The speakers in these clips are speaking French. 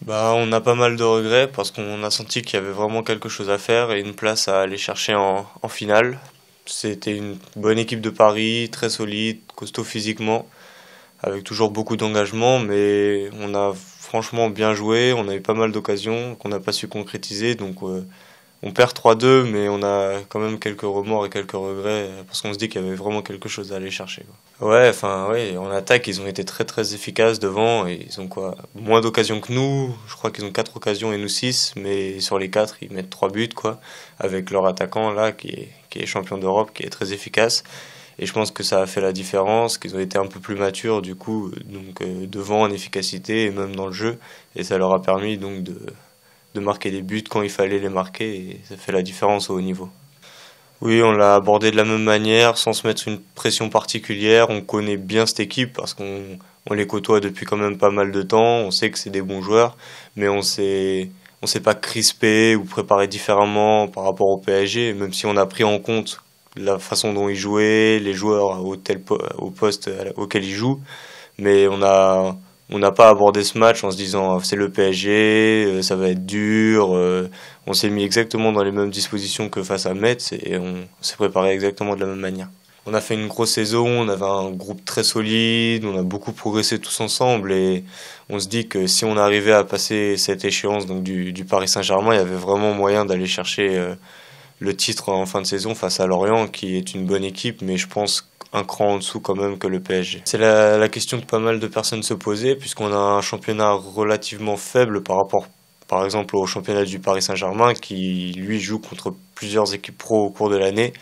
On a pas mal de regrets parce qu'on a senti qu'il y avait vraiment quelque chose à faire et une place à aller chercher en finale. C'était une bonne équipe de Paris, très solide, costaud physiquement, avec toujours beaucoup d'engagement, mais on a franchement bien joué, on a eu pas mal d'occasions qu'on n'a pas su concrétiser, on perd 3-2, mais on a quand même quelques remords et quelques regrets parce qu'on se dit qu'il y avait vraiment quelque chose à aller chercher, quoi. Ouais, en attaque, ils ont été très très efficaces devant et ils ont quoi, moins d'occasions que nous. Je crois qu'ils ont 4 occasions et nous 6, mais sur les 4, ils mettent 3 buts, quoi, avec leur attaquant là qui est champion d'Europe, qui est très efficace. Et je pense que ça a fait la différence, qu'ils ont été un peu plus matures du coup, devant en efficacité et même dans le jeu, et ça leur a permis de marquer des buts quand il fallait les marquer, et ça fait la différence au haut niveau. Oui, on l'a abordé de la même manière, sans se mettre une pression particulière. On connaît bien cette équipe parce qu'on les côtoie depuis quand même pas mal de temps. On sait que c'est des bons joueurs, mais on s'est pas crispé ou préparé différemment par rapport au PSG, même si on a pris en compte la façon dont ils jouaient, les joueurs au poste auquel ils jouent. Mais on n'a pas abordé ce match en se disant c'est le PSG, ça va être dur. On s'est mis exactement dans les mêmes dispositions que face à Metz et on s'est préparé exactement de la même manière. On a fait une grosse saison, on avait un groupe très solide, on a beaucoup progressé tous ensemble et on se dit que si on arrivait à passer cette échéance du Paris Saint-Germain, il y avait vraiment moyen d'aller chercher le titre en fin de saison face à Lorient, qui est une bonne équipe, mais je pense un cran en dessous quand même que le PSG. C'est la question que pas mal de personnes se posaient, puisqu'on a un championnat relativement faible par rapport, par exemple, au championnat du Paris Saint-Germain, qui lui joue contre plusieurs équipes pro au cours de l'année.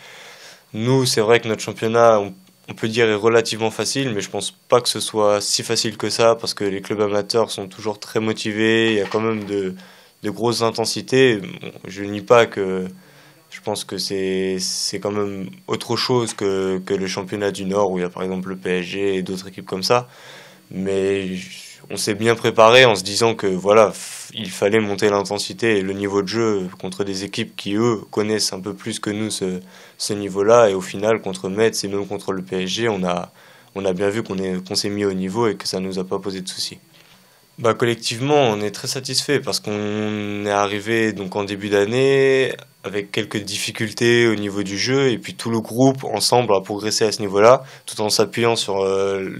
Nous, c'est vrai que notre championnat, on peut dire, est relativement facile, mais je pense pas que ce soit si facile que ça, parce que les clubs amateurs sont toujours très motivés, il y a quand même de grosses intensités. Bon, je nie pas que je pense que c'est quand même autre chose que le championnat du Nord où il y a par exemple le PSG et d'autres équipes comme ça. Mais on s'est bien préparé en se disant que voilà, il fallait monter l'intensité et le niveau de jeu contre des équipes qui eux connaissent un peu plus que nous ce niveau-là. Et au final, contre Metz et même contre le PSG, on a bien vu qu'on s'est mis au niveau et que ça nous a pas posé de soucis. Collectivement, on est très satisfait parce qu'on est arrivé donc en début d'année avec quelques difficultés au niveau du jeu et puis tout le groupe ensemble a progressé à ce niveau-là, tout en s'appuyant sur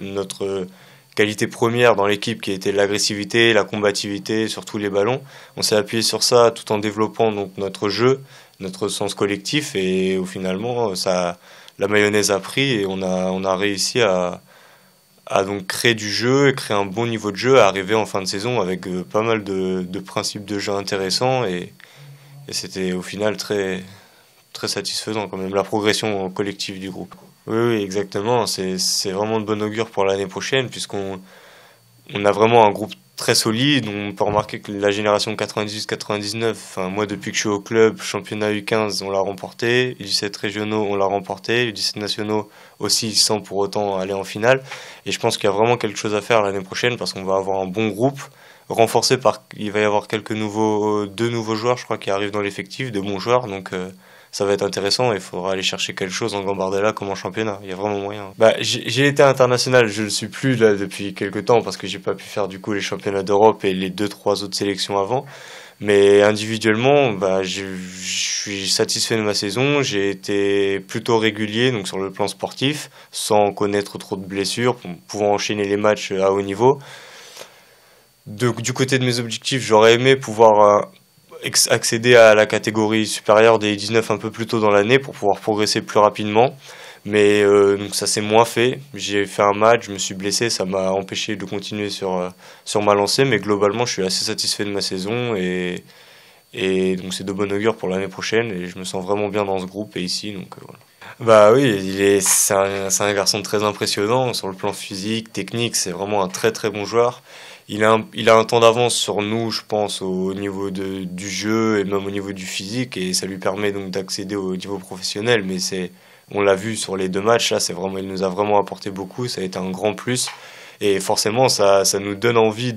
notre qualité première dans l'équipe qui était l'agressivité, la combativité sur tous les ballons. On s'est appuyé sur ça tout en développant donc notre jeu, notre sens collectif et au finalement ça la mayonnaise a pris et on a réussi à donc créer du jeu, créer un bon niveau de jeu, à arriver en fin de saison avec pas mal de principes de jeu intéressants et c'était au final très, très satisfaisant quand même, la progression collective du groupe. Oui, exactement, c'est vraiment de bon augure pour l'année prochaine puisqu'on a vraiment un groupe très solide. On peut remarquer que la génération 98-99, enfin moi depuis que je suis au club, championnat U15 on l'a remporté, U17 régionaux on l'a remporté, U17 nationaux aussi sans pour autant aller en finale. Et je pense qu'il y a vraiment quelque chose à faire l'année prochaine parce qu'on va avoir un bon groupe renforcé par, il va y avoir deux nouveaux joueurs je crois qui arrivent dans l'effectif, de bons joueurs ça va être intéressant et il faudra aller chercher quelque chose en Gambardella comme en championnat. Il y a vraiment moyen. J'ai été international, je le suis plus là depuis quelques temps parce que j'ai pas pu faire du coup les championnats d'Europe et les deux trois autres sélections avant. Mais individuellement, je suis satisfait de ma saison. J'ai été plutôt régulier donc sur le plan sportif, sans connaître trop de blessures, pour pouvoir enchaîner les matchs à haut niveau. Du côté de mes objectifs, j'aurais aimé pouvoir accéder à la catégorie supérieure des 19 un peu plus tôt dans l'année pour pouvoir progresser plus rapidement. Mais donc ça s'est moins fait. J'ai fait un match, je me suis blessé, ça m'a empêché de continuer sur ma lancée. Mais globalement, je suis assez satisfait de ma saison et donc c'est de bon augure pour l'année prochaine. Et je me sens vraiment bien dans ce groupe et ici. Voilà. Bah oui, c'est un garçon très impressionnant sur le plan physique, technique. C'est vraiment un très très bon joueur. Il a un temps d'avance sur nous, je pense, au niveau du jeu et même au niveau du physique, et ça lui permet donc d'accéder au niveau professionnel. Mais on l'a vu sur les deux matchs, là, il nous a vraiment apporté beaucoup, ça a été un grand plus, et forcément, ça nous donne envie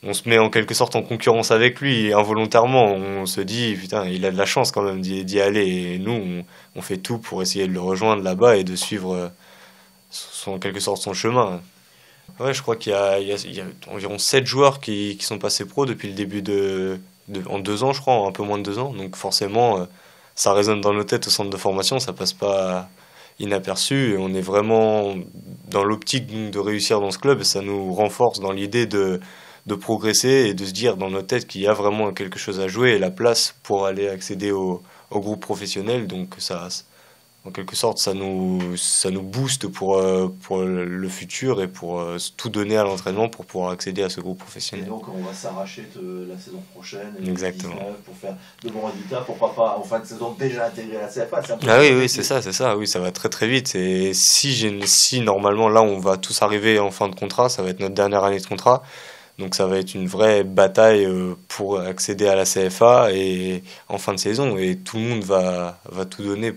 on se met en quelque sorte en concurrence avec lui, et involontairement, on se dit, putain, il a de la chance quand même d'y aller, et nous, on fait tout pour essayer de le rejoindre là-bas et de suivre en quelque sorte son chemin. Ouais, je crois qu'il y a environ 7 joueurs qui sont passés pro depuis le début en 2 ans, je crois, en un peu moins de 2 ans. Donc forcément, ça résonne dans nos têtes au centre de formation, ça passe pas inaperçu. Et on est vraiment dans l'optique de réussir dans ce club et ça nous renforce dans l'idée de progresser et de se dire dans nos têtes qu'il y a vraiment quelque chose à jouer et la place pour aller accéder au groupe professionnel. Donc ça, en quelque sorte, ça nous booste pour le futur et pour tout donner à l'entraînement pour pouvoir accéder à ce groupe Et professionnel. donc on va s'arracher la saison prochaine, et Exactement. 2019, pour faire de bons résultats, pourquoi pas en fin de saison déjà intégrer la CFA, c'est un peu Ah oui, oui, l'objectif. c'est ça, oui, ça va très très vite. Et si normalement là on va tous arriver en fin de contrat, ça va être notre dernière année de contrat, donc ça va être une vraie bataille pour accéder à la CFA et en fin de saison et tout le monde va tout donner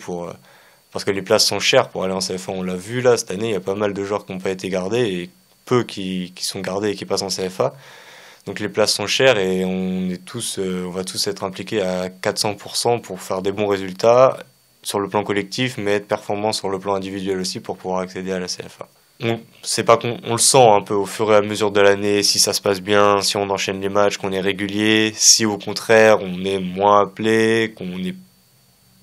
parce que les places sont chères pour aller en CFA. On l'a vu là cette année, il y a pas mal de joueurs qui n'ont pas été gardés et peu qui sont gardés et qui passent en CFA. Donc les places sont chères et on va tous être impliqués à 400% pour faire des bons résultats sur le plan collectif, mais être performant sur le plan individuel aussi pour pouvoir accéder à la CFA. C'est pas on le sent un peu au fur et à mesure de l'année, si ça se passe bien, si on enchaîne les matchs, qu'on est régulier, si au contraire on est moins appelé, qu'on n'est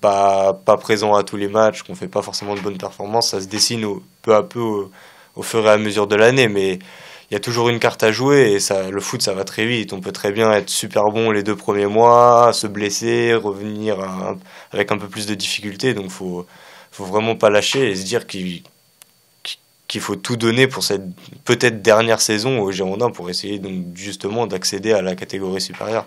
pas présent à tous les matchs, qu'on fait pas forcément de bonnes performances, ça se dessine peu à peu au fur et à mesure de l'année, mais il y a toujours une carte à jouer et ça, le foot ça va très vite. On peut très bien être super bon les 2 premiers mois, se blesser, revenir avec un peu plus de difficultés, donc faut vraiment pas lâcher et se dire qu'il faut tout donner pour cette peut-être dernière saison aux Girondins pour essayer donc justement d'accéder à la catégorie supérieure.